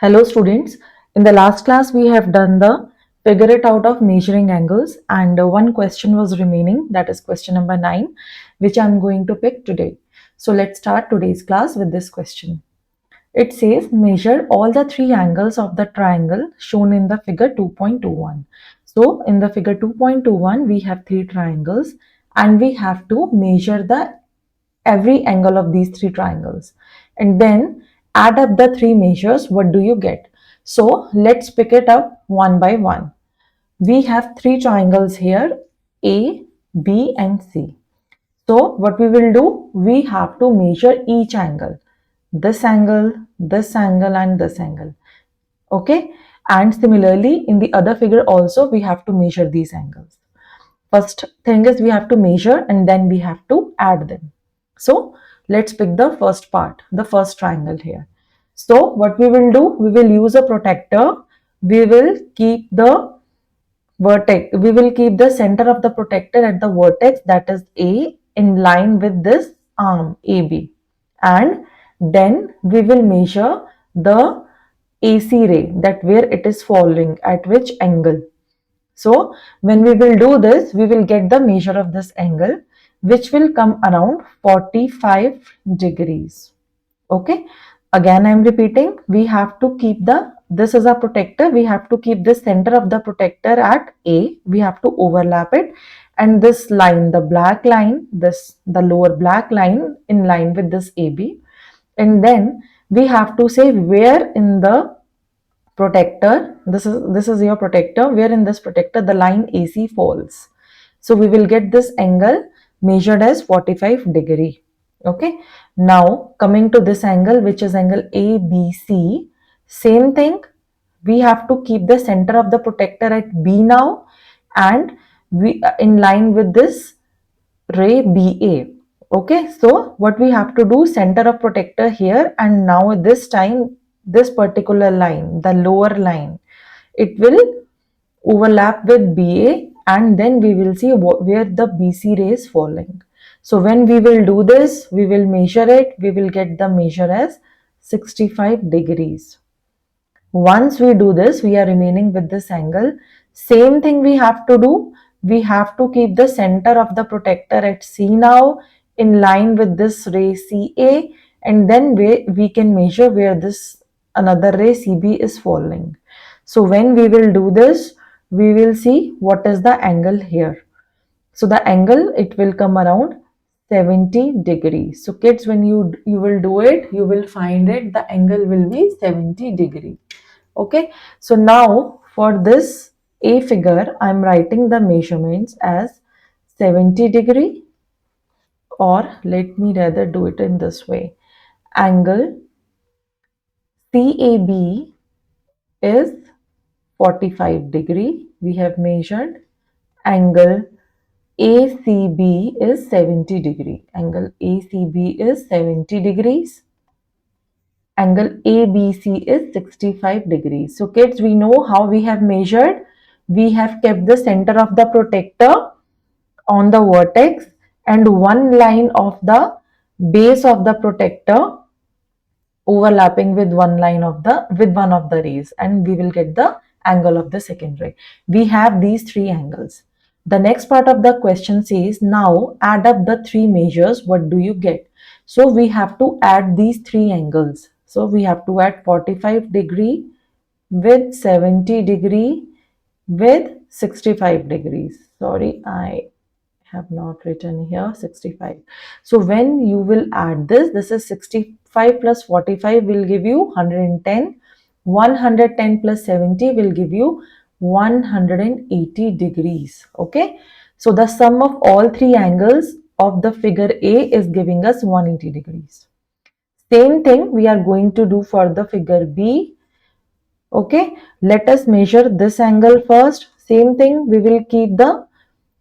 Hello students, in the last class we have done the figure it out of measuring angles and one question was remaining, that is question number 9, which I am going to pick today. So let's start today's class with this question. It says measure all the three angles of the triangle shown in the figure 2.21. So in the figure 2.21 we have three triangles and we have to measure the every angle of these three triangles and then add up the three measures. What do you get? So let's pick it up one by one. We have three triangles here, A, B and C. So what we will do, we have to measure each angle, this angle, this angle and this angle. Okay, and similarly in the other figure also we have to measure these angles. First thing is we have to measure and then we have to add them. So let's pick the first part, the first triangle here. So what we will do, we will use a protractor. We will keep the vertex, we will keep the center of the protractor at the vertex, that is A, in line with this arm AB. And then we will measure the AC ray, that where it is falling, at which angle. So when we will do this, we will get the measure of this angle, which will come around 45 degrees. Okay. Again, I am repeating, we have to keep this is a protector. We have to keep the center of the protector at A. We have to overlap it. And this line, the black line, the lower black line in line with this AB. And then we have to say where in the protector, this is your protector, where in this protector the line AC falls. So we will get this angle measured as 45 degree. Okay, now coming to this angle, which is angle ABC, same thing, we have to keep the center of the protector at B now, and we in line with this ray BA. Okay, so what we have to do, center of protector here, and now this time this particular line, the lower line, it will overlap with BA, and then we will see where the BC ray is falling. So when we will do this, we will measure it, we will get the measure as 65 degrees. Once we do this, we are remaining with this angle. Same thing we have to do. We have to keep the center of the protector at C now, in line with this ray CA, and then we can measure where this another ray CB is falling. So when we will do this, we will see what is the angle here. So the angle, it will come around 70 degrees. So kids, when you will do it, you will find it, the angle will be 70 degree. Okay, so now for this A figure, I am writing the measurements as 70 degree, or let me rather do it in this way. Angle CAB is 45 degree. We have measured. Angle ACB is 70 degree. Angle ACB is 70 degrees. Angle ABC is 65 degrees. So kids, we know how we have measured. We have kept the center of the protector on the vertex and one line of the base of the protector overlapping with one of the rays, and we will get the angle of the second ray. We have these three angles. The next part of the question says, now add up the three measures. What do you get? So we have to add these three angles. So we have to add 45 degree with 70 degree with 65 degrees. Sorry, I have not written here 65. So when you will add this is 65 plus 45 will give you 110. 110 plus 70 will give you 180 degrees. Okay, so the sum of all three angles of the figure A is giving us 180 degrees. Same thing we are going to do for the figure B. Okay, let us measure this angle first. Same thing, we will keep the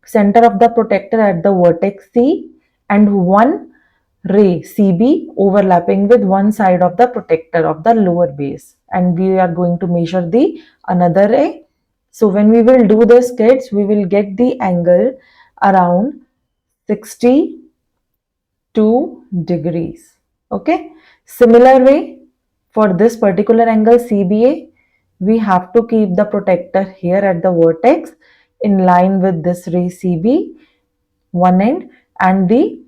center of the protector at the vertex C and one ray CB overlapping with one side of the protector of the lower base, and we are going to measure the another ray. So when we will do this, kids, we will get the angle around 62 degrees. Okay, similar way for this particular angle CBA, we have to keep the protector here at the vertex in line with this ray CB, one end, and we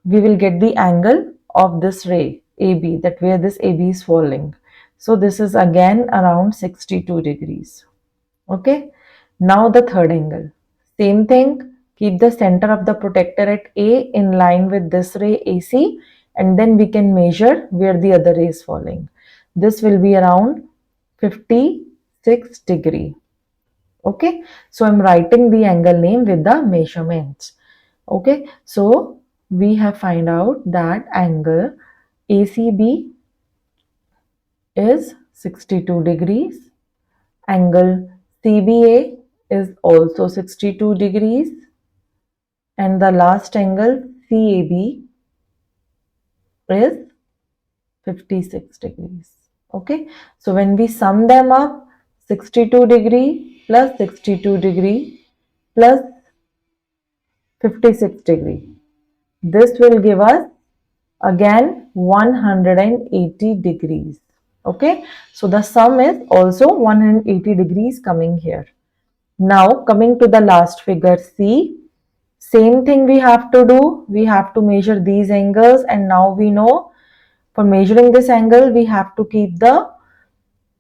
will get the angle of this ray AB, that where this AB is falling. So this is again around 62 degrees. Okay. Now the third angle. Same thing. Keep the center of the protector at A in line with this ray AC, and then we can measure where the other ray is falling. This will be around 56 degree. Okay. So I'm writing the angle name with the measurements. Okay. So we have find out that angle ACB is 62 degrees. Angle CBA is also 62 degrees, and the last angle CAB is 56 degrees. Okay, so when we sum them up, 62 degree plus 62 degree plus 56 degree, this will give us again 180 degrees. Okay, so the sum is also 180 degrees coming here. Now coming to the last figure C, same thing we have to do. We have to measure these angles, and now we know for measuring this angle we have to keep the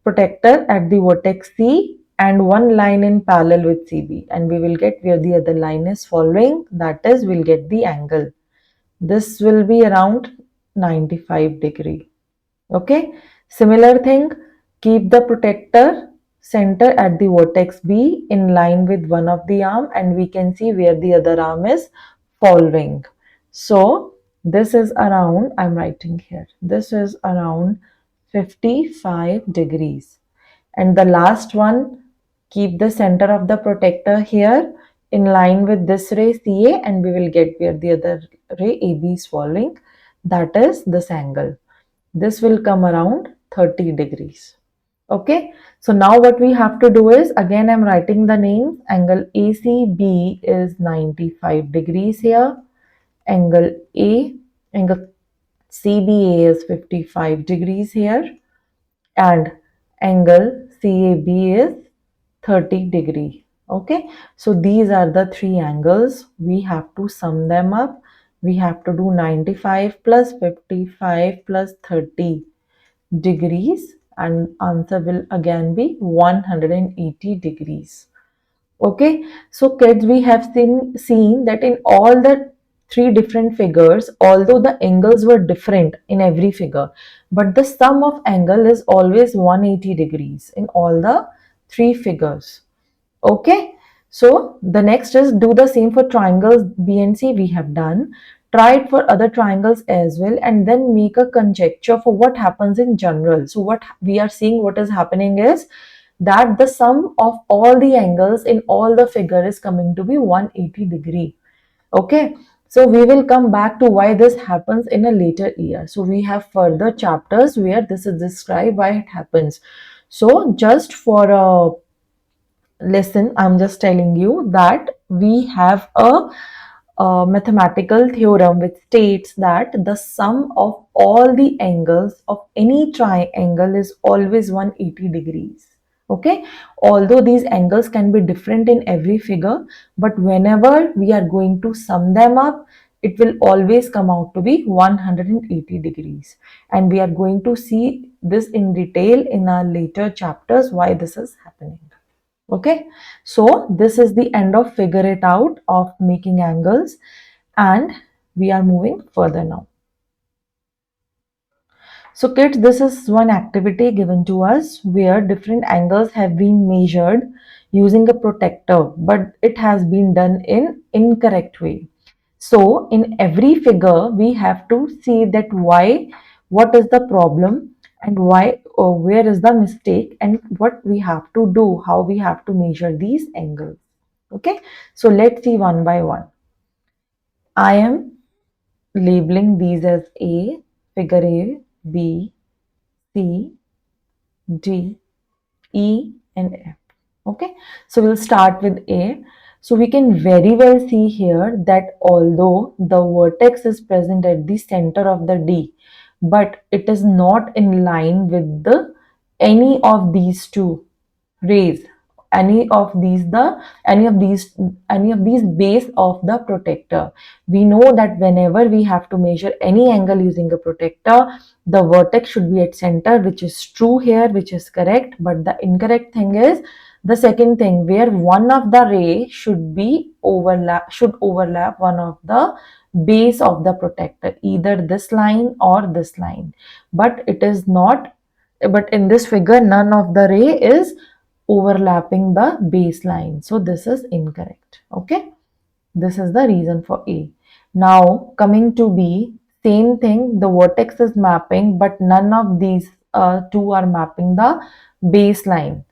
protector at the vertex C and one line in parallel with CB, and we will get where the other line is following, that is we'll get the angle. This will be around 95 degree. Okay, similar thing, keep the protector center at the vertex B in line with one of the arm, and we can see where the other arm is following. So this is around, I'm writing here, this is around 55 degrees. And the last one, keep the center of the protector here in line with this ray CA, and we will get where the other ray AB is falling, that is this angle. This will come around 30 degrees. Okay, so now what we have to do is, again I'm writing the name. Angle ACB is 95 degrees here. Angle CBA is 55 degrees here, and angle CAB is 30 degree. Okay, so these are the three angles. We have to sum them up. We have to do 95 plus 55 plus 30 degrees, and answer will again be 180 degrees. Okay, so kids, we have seen that in all the three different figures, although the angles were different in every figure, but the sum of angle is always 180 degrees in all the three figures. Okay, so the next is do the same for triangles B and C. We have done. Try it for other triangles as well, and then make a conjecture for what happens in general. So what we are seeing, what is happening is that the sum of all the angles in all the figure is coming to be 180 degree. Okay, so we will come back to why this happens in a later year. So we have further chapters where this is described why it happens. So just for a lesson, I'm just telling you that we have a mathematical theorem which states that the sum of all the angles of any triangle is always 180 degrees. Okay, although these angles can be different in every figure, but whenever we are going to sum them up, it will always come out to be 180 degrees, and we are going to see this in detail in our later chapters why this is happening. Okay, so this is the end of figure it out of making angles, and we are moving further now. So kids, this is one activity given to us where different angles have been measured using a protector, but it has been done in incorrect way. So in every figure we have to see that why, what is the problem, and why or where is the mistake, and what we have to do, how we have to measure these angles. Okay, so let's see one by one. I am labeling these as A, figure A, B, C, D, E and F. Okay, so we'll start with A. So we can very well see here that although the vertex is present at the center of the D, but it is not in line with the any of these two rays, any of these the any of these base of the protector. We know that whenever we have to measure any angle using a protector, the vertex should be at center, which is true here, which is correct. But the incorrect thing is the second thing, where one of the ray should overlap one of the base of the protector, either this line or this line. But it is not, but in this figure none of the ray is overlapping the baseline. So this is incorrect. Okay. This is the reason for A. Now coming to B, same thing, the vertex is mapping, but none of these two are mapping the baseline.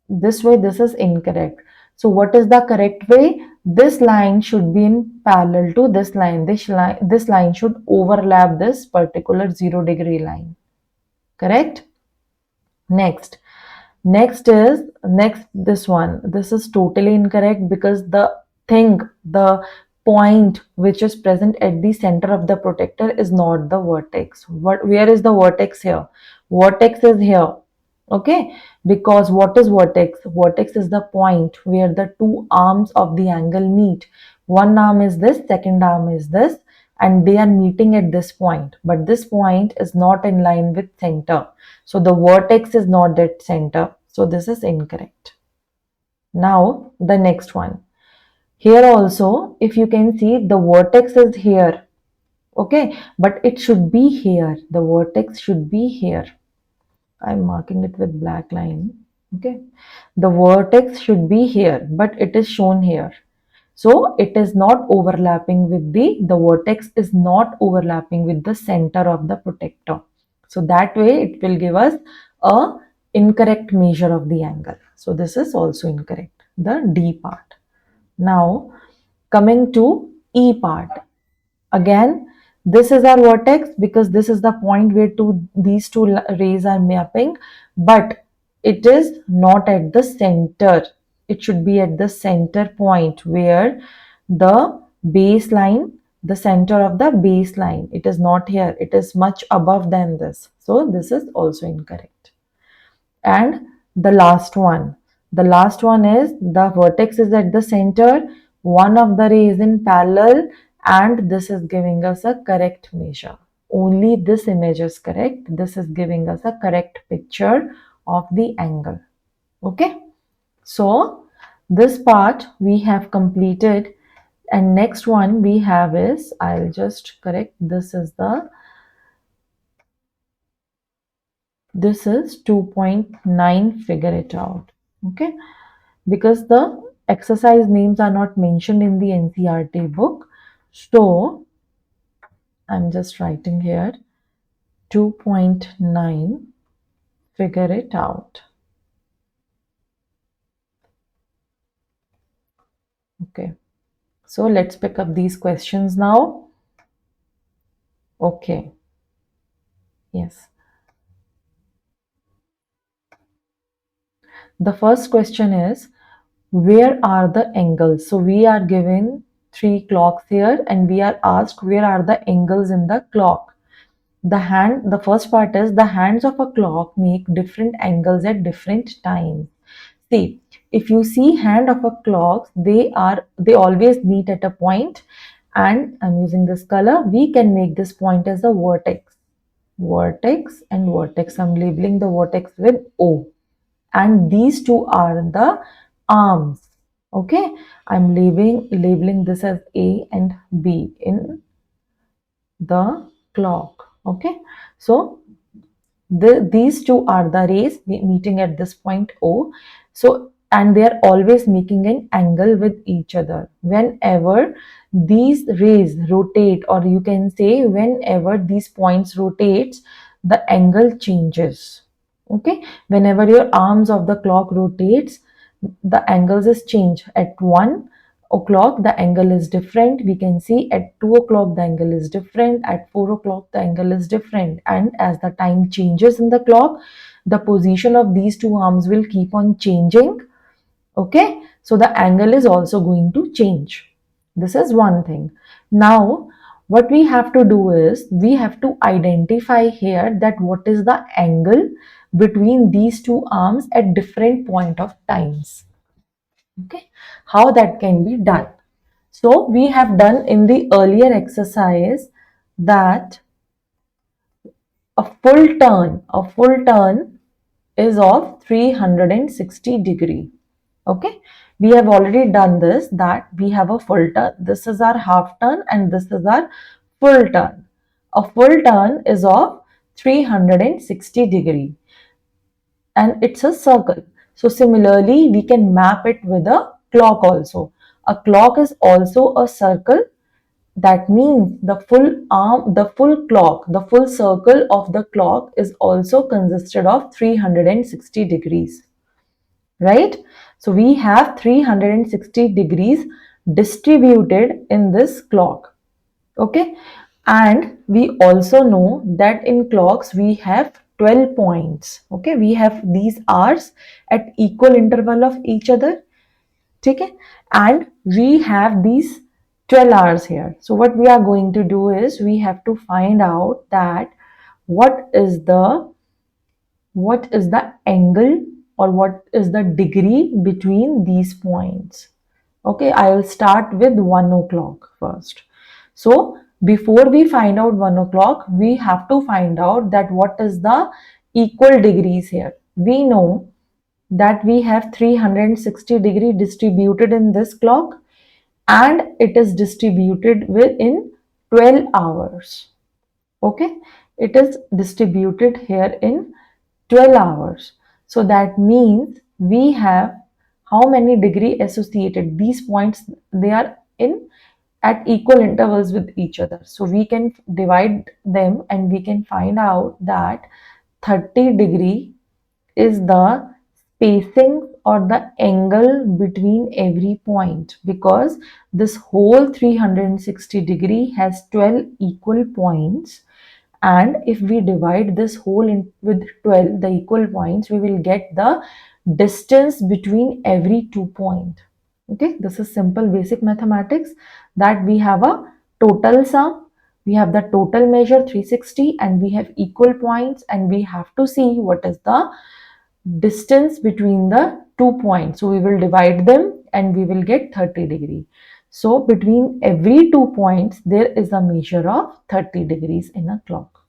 This way, this is incorrect. So what is the correct way? This line should be in parallel to this line. This line should overlap this particular 0-degree line. Correct? Next. Next this one. This is totally incorrect because the point which is present at the center of the protector is not the vertex. Where is the vertex here? Vertex is here. Okay, because what is vertex? Vertex is the point where the two arms of the angle meet. One arm is this, second arm is this, and they are meeting at this point. But this point is not in line with center. So the vertex is not at center. So this is incorrect. Now the next one. Here also, if you can see, the vertex is here. Okay, but it should be here. The vertex should be here. I'm marking it with black line. Okay, the vertex should be here, but it is shown here. So it is not overlapping with the vertex is not overlapping with the center of the protector. So that way it will give us a incorrect measure of the angle. So this is also incorrect, the D part. Now coming to E part. Again, this is our vertex because this is the point where these two rays are mapping, but it is not at the center. It should be at the center point where the baseline, the center of the baseline, it is not here. It is much above than this. So this is also incorrect. And the last one is the vertex is at the center, one of the rays in parallel, and this is giving us a correct measure. Only this image is correct. This is giving us a correct picture of the angle. Okay, so this part we have completed, and next one we have is, I'll just correct, this is 2.9, figure it out. Okay, because the exercise names are not mentioned in the NCERT book, so I'm just writing here 2.9, figure it out. Okay, so let's pick up these questions now. Okay, yes. The first question is, where are the angles? So we are given 3 clocks here and we are asked where are the angles in the clock. The first part is the hands of a clock make different angles at different times. See, if you see hand of a clock, they always meet at a point, and I'm using this color. We can make this point as a vertex. Vertex and vertex. I'm labeling the vertex with O. And these two are the arms. Okay, I'm labeling this as A and B in the clock. Okay, so these two are the rays meeting at this point O. So, and they are always making an angle with each other. Whenever these rays rotate, or you can say whenever these points rotates, the angle changes. Okay, whenever your arms of the clock rotates, the angles is change. At 1 o'clock the angle is different, we can see at 2 o'clock the angle is different, at 4 o'clock the angle is different, and as the time changes in the clock, the position of these two arms will keep on changing. Okay, so the angle is also going to change. This is one thing. Now What we have to do is we have to identify here that what is the angle between these two arms at different point of times. Okay, how that can be done. So we have done in the earlier exercise that a full turn is of 360 degree. Okay, we have already done this, that we have a full turn. This is our half turn and this is our full turn. A full turn is of 360 degree and it's a circle. So similarly, we can map it with a clock also. A clock is also a circle. That means the full arm, the full clock, the full circle of the clock is also consisted of 360 degrees, right? So we have 360 degrees distributed in this clock. Okay, and we also know that in clocks we have 12 points. Okay, we have these hours at equal interval of each other. Okay, and we have these 12 hours here. So what we are going to do is we have to find out that what is the angle or what is the degree between these points. Okay, I will start with 1 o'clock first. So before we find out 1 o'clock, we have to find out that what is the equal degrees here. We know that we have 360 degree distributed in this clock and it is distributed within 12 hours. Okay, it is distributed here in 12 hours. So that means we have how many degree associated. These points, they are in at equal intervals with each other. So we can divide them and we can find out that 30 degree is the spacing or the angle between every point, because this whole 360 degree has 12 equal points, and if we divide this whole in with 12 the equal points, we will get the distance between every 2 points. Okay, this is simple basic mathematics, that we have a total sum, we have the total measure 360 and we have equal points and we have to see what is the distance between the 2 points. So we will divide them and we will get 30 degree. So between every 2 points there is a measure of 30 degrees in a clock.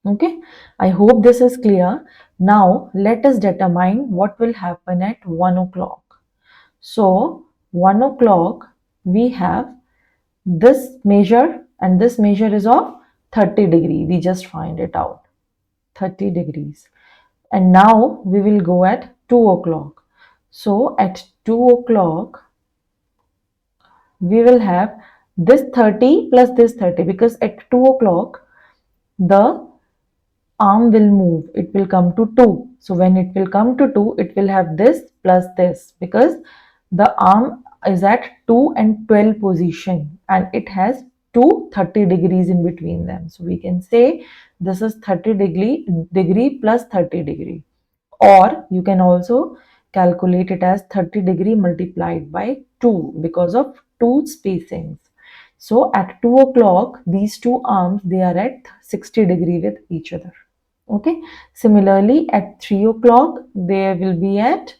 Okay, I hope this is clear. Now let us determine what will happen at 1 o'clock. So 1 o'clock we have this measure and this measure is of 30 degree. We just find it out, 30 degrees. And now we will go at 2 o'clock. So at 2 o'clock we will have this 30 plus this 30, because at 2 o'clock the arm will move, it will come to 2. So when it will come to 2, it will have this plus this, because the arm is at 2 and 12 position and it has 30 degrees in between them. So we can say this is 30 degree plus 30 degree, or you can also calculate it as 30 degree multiplied by 2 because of 2 spacings. So at 2 o'clock these two arms, they are at 60 degree with each other. Okay, similarly at 3 o'clock they will be at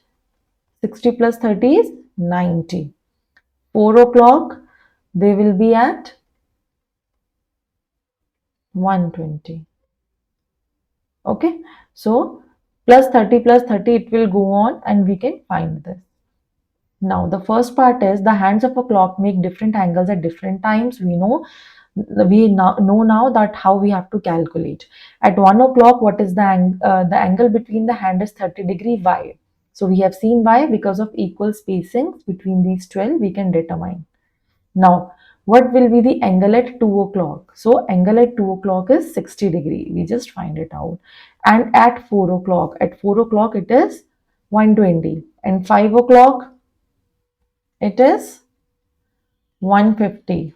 60 plus 30 is 90. 4 o'clock they will be at 120. Okay, so plus 30 it will go on and we can find this. Now the first part is the hands of a clock make different angles at different times. We know now that how we have to calculate. At 1 o'clock, what is the angle between the hand is 30 degree. Why? So we have seen why, because of equal spacings between these 12 we can determine. Now what will be the angle at 2 o'clock? So angle at 2 o'clock is 60 degree. We just find it out. And at 4 o'clock, it is 120, and 5 o'clock it is 150.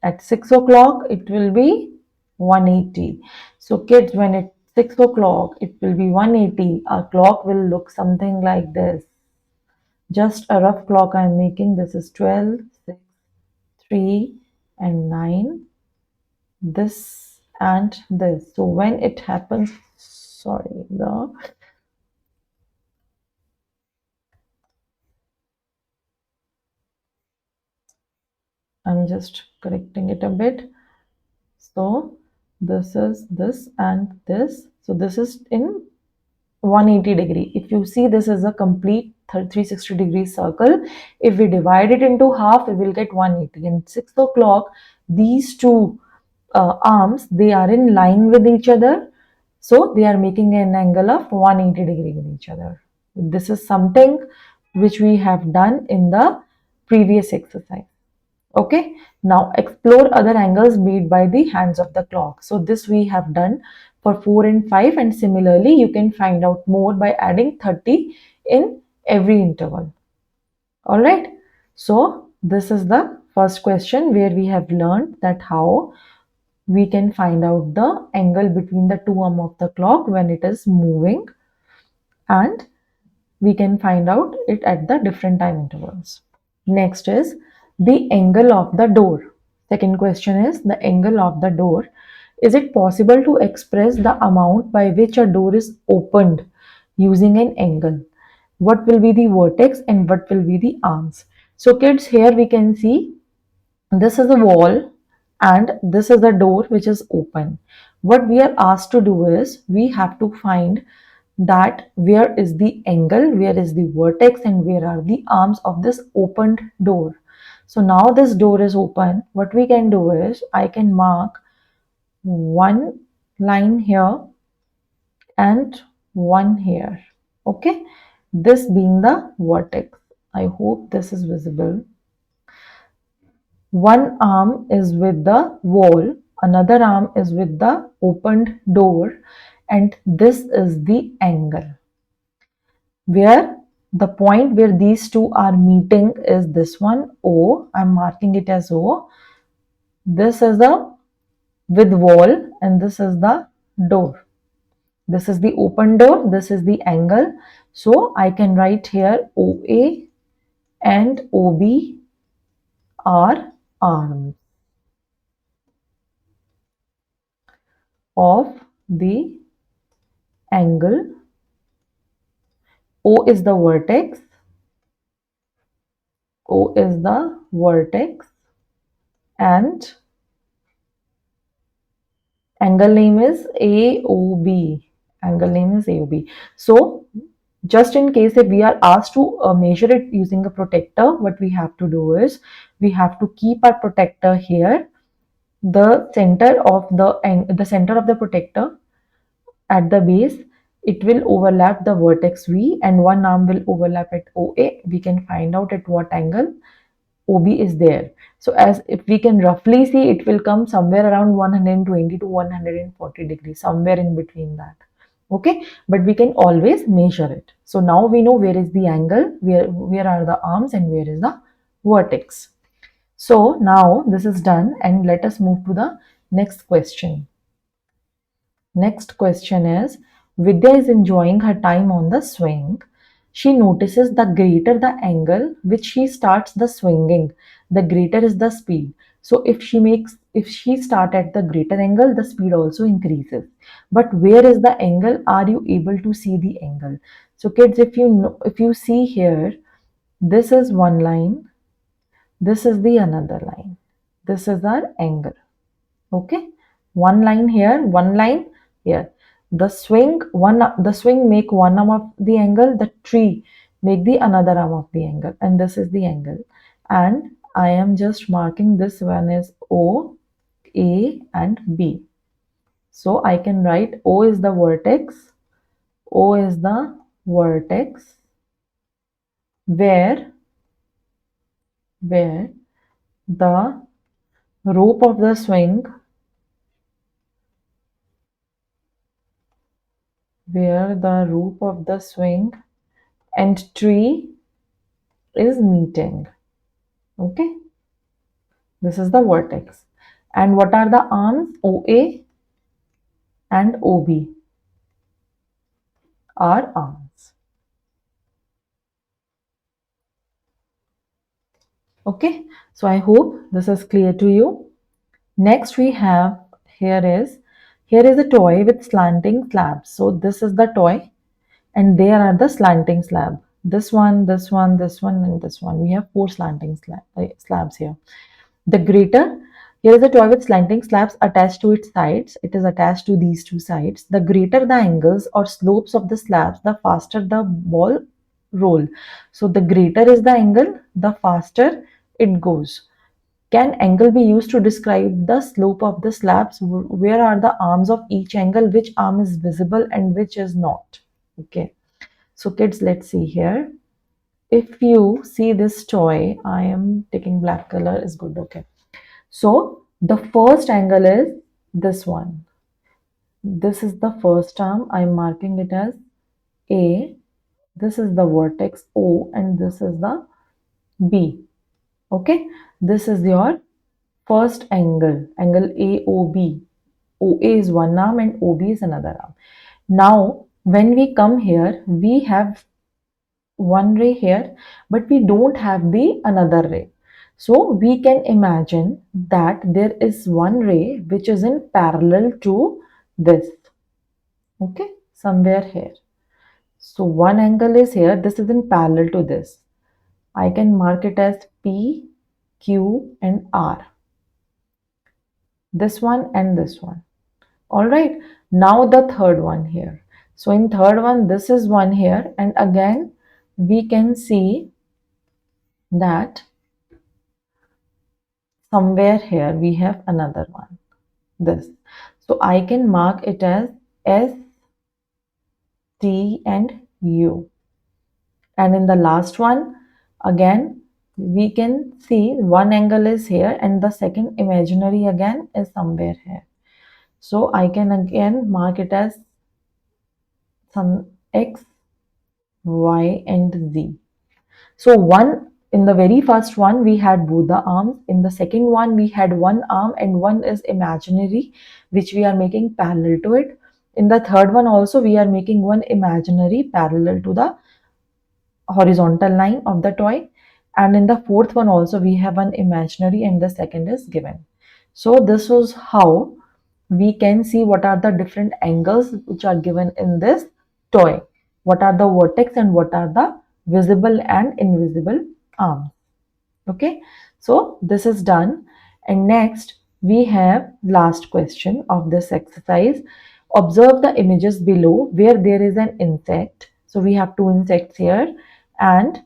At 6 o'clock it will be 180. So kids, when it's 6 o'clock it will be 180. Our clock will look something like this. Just a rough clock I am making. This is 12, 6, 3 and 9. this and this. So when it happens, sorry, the I'm just correcting it a bit. So this is this and this. So this is in 180-degree. If you see, this is a complete 360-degree circle. If we divide it into half, we will get 180. And 6 o'clock, these two arms, they are in line with each other. So they are making an angle of 180-degree with each other. This is something which we have done in the previous exercise. Okay, now explore other angles made by the hands of the clock. So this we have done for 4 and 5, and similarly you can find out more by adding 30 in every interval. All right, so this is the first question where we have learned that how we can find out the angle between the two arms of the clock when it is moving, and we can find out it at the different time intervals. Next is the angle of the door. Second question is the angle of the door. Is it possible to express the amount by which a door is opened using an angle? What will be the vertex and what will be the arms? So kids, here we can see this is a wall and this is the door which is open. What we are asked to do is we have to find that where is the angle, where is the vertex, and where are the arms of this opened door. So now this door is open. What we can do is I can mark one line here and one here. Okay, this being the vertex. I hope this is visible. One arm is with the wall, another arm is with the opened door, and this is the angle. Where the point where these two are meeting is this one, O. I'm marking it as O. This is the with wall and this is the door. This is the open door, this is the angle. So I can write here OA and OB are arms of the angle. O is the vertex. O is the vertex and angle name is AOB. Angle name is AOB. So just in case if we are asked to measure it using a protector, what we have to do is we have to keep our protector here. The center of the protector at the base, it will overlap the vertex V and one arm will overlap at OA. We can find out at what angle OB is there. So as if we can roughly see, it will come somewhere around 120 to 140 degrees, somewhere in between that. Okay, but we can always measure it. So now we know where is the angle, where are the arms and where is the vertex. So now this is done and let us move to the next question. Next question is, Vidya is enjoying her time on the swing. She notices the greater the angle which she starts the swinging, the greater is the speed. So if she start at the greater angle, the speed also increases. But where is the angle? Are you able to see the angle? So kids, if you see here, this is one line, this is the another line. This is our angle. Okay, one line here, one line here. The swing make one arm of the angle, the tree make the another arm of the angle, and this is the angle. And I am just marking this one as O, A and B. So I can write O is the vertex, O is the vertex where the rope of the swing, where the rope of the swing and tree is meeting. Okay, this is the vertex. And what are the arms? OA and OB are arms. Okay, so I hope this is clear to you. Next we have here is a toy with slanting slabs. So this is the toy, and there are the slanting slab. This one, this one, this one, and this one. We have four slanting slabs here. The greater, here is a toy with slanting slabs attached to its sides. It is attached to these two sides. The greater the angles or slopes of the slabs, the faster the ball roll. So the greater is the angle, the faster it goes. Can angle be used to describe the slope of the slabs? Where are the arms of each angle? Which arm is visible and which is not? Okay. So kids, let's see here. If you see this toy, I am taking black color is good. Okay. So the first angle is this one. This is the first arm. I'm marking it as A. This is the vertex O and this is the B. Okay. This is your first angle, angle AOB. OA is one arm and OB is another arm. Now, when we come here, we have one ray here, but we don't have the another ray. So we can imagine that there is one ray which is in parallel to this. Okay, somewhere here. So one angle is here. This is in parallel to this. I can mark it as P, Q, and R. This one and this one. All right. Now the third one here. So in third one, this is one here, and again we can see that somewhere here we have another one, this. So I can mark it as S, T, and U. And in the last one, again, we can see one angle is here and the second imaginary again is somewhere here. So I can again mark it as some X, Y, and Z. So one in the very first one we had both the arms. In the second one we had one arm and one is imaginary, which we are making parallel to it. In the third one also we are making one imaginary parallel to the horizontal line of the toy, and in the fourth one also we have one imaginary and the second is given. So this was how we can see what are the different angles which are given in this toy, what are the vertex and what are the visible and invisible arms. Okay, so this is done, and next we have last question of this exercise. Observe the images below where there is an insect. So we have two insects here and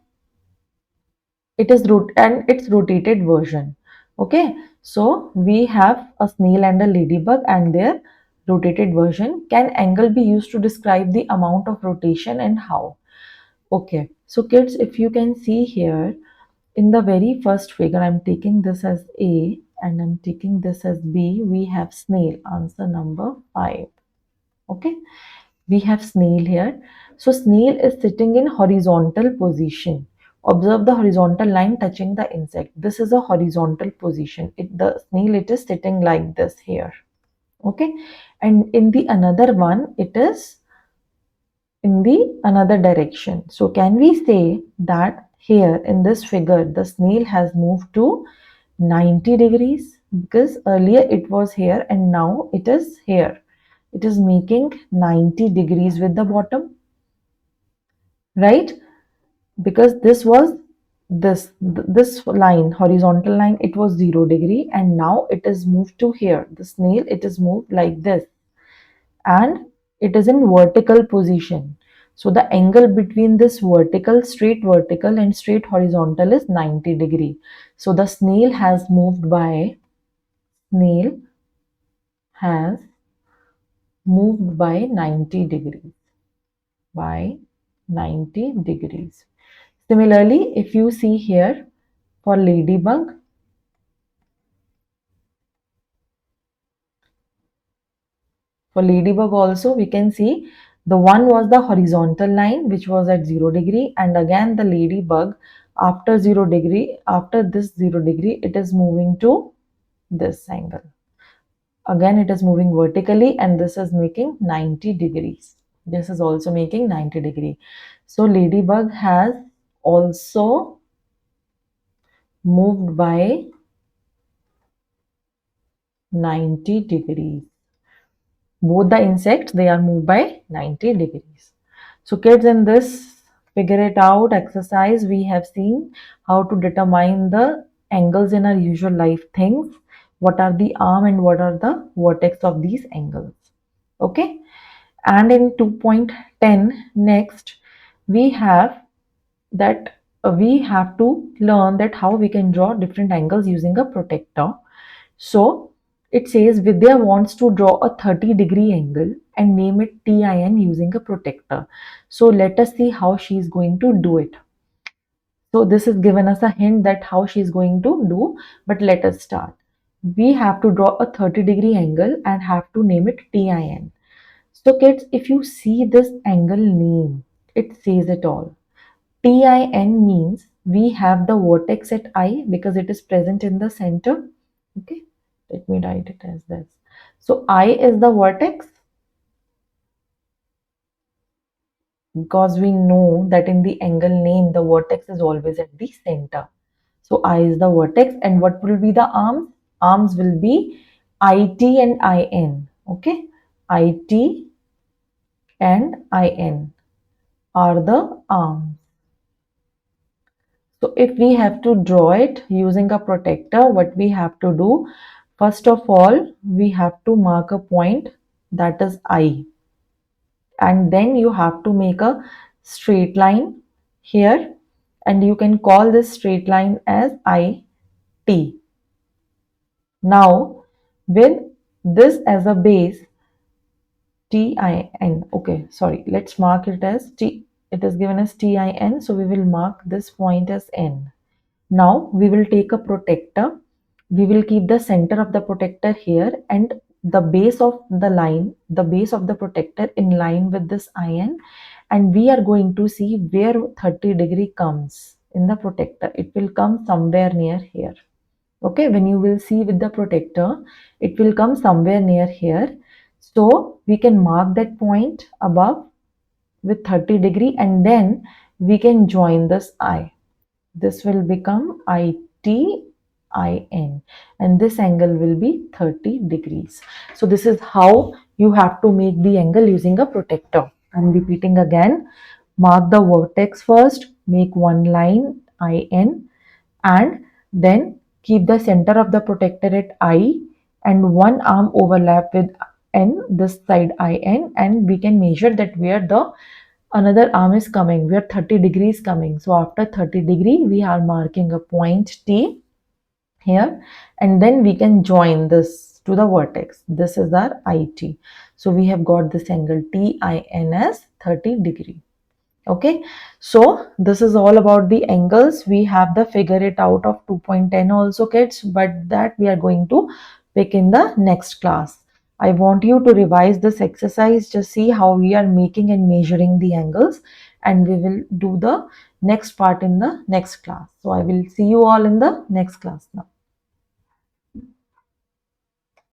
its rotated version. Okay, so we have a snail and a ladybug and their rotated version. Can angle be used to describe the amount of rotation and how? Okay, so kids, if you can see here in the very first figure, I'm taking this as A and I'm taking this as B. We have snail, answer number 5. Okay, we have snail here. So snail is sitting in horizontal position. Observe the horizontal line touching the insect. This is a horizontal position. The snail, it is sitting like this here. Okay, and in the another one it is in the another direction. So can we say that here in this figure the snail has moved to 90 degrees, because earlier it was here and now it is here. It is making 90 degrees with the bottom, right? Because this was this line, horizontal line, it was 0 degree and now it is moved to here. The snail, it is moved like this and it is in vertical position. So the angle between this straight vertical and straight horizontal is 90 degree. So the snail has moved by 90 degrees, by 90 degrees. Similarly, if you see here for ladybug, also we can see the one was the horizontal line which was at 0 degree, and again the ladybug after 0 degree, after this 0 degree, it is moving to this angle. Again it is moving vertically and this is making 90 degrees. This is also making 90 degree. So ladybug has also moved by 90 degrees. Both the insects, they are moved by 90 degrees. So kids, in this figure it out exercise, we have seen how to determine the angles in our usual life things. What are the arm and what are the vertex of these angles. Okay. And in 2.10 next, we have that we have to learn that how we can draw different angles using a protractor. So it says Vidya wants to draw a 30-degree angle and name it TIN using a protractor. So let us see how she is going to do it. So this is given us a hint that how she is going to do, but let us start. We have to draw a 30-degree angle and have to name it TIN. So kids, if you see this angle name, it says it all. TIN means we have the vertex at I because it is present in the center. Okay, let me write it as this. So I is the vertex because we know that in the angle name the vertex is always at the center. So I is the vertex, and what will be the arms? Arms will be IT and IN. Okay, IT and IN are the arms. So if we have to draw it using a protractor, what we have to do, first of all, we have to mark a point, that is I. And then you have to make a straight line here, and you can call this straight line as IT. Now, with this as a base, TIN. Okay, sorry, let's mark it as T. It is given as TIN, so we will mark this point as N. Now we will take a protractor. We will keep the center of the protractor here and the base of the line, the base of the protractor in line with this IN, and we are going to see where 30-degree comes in the protractor. It will come somewhere near here. Okay, when you will see with the protractor, it will come somewhere near here. So we can mark that point above with 30-degree, and then we can join this I. This will become ITIN, and this angle will be 30 degrees. So this is how you have to make the angle using a protractor. I'm repeating again. Mark the vertex first, make one line IN, and then keep the center of the protractor at I and one arm overlap with N, this side IN, and we can measure that where the another arm is coming, where 30 degrees coming. So after 30 degree, we are marking a point T here, and then we can join this to the vertex. This is our IT. So we have got this angle TIN as 30 degree. Okay, so this is all about the angles. We have the figure it out of 2.10 also, kids, but that we are going to pick in the next class. I want you to revise this exercise, just see how we are making and measuring the angles, and we will do the next part in the next class. So I will see you all in the next class now.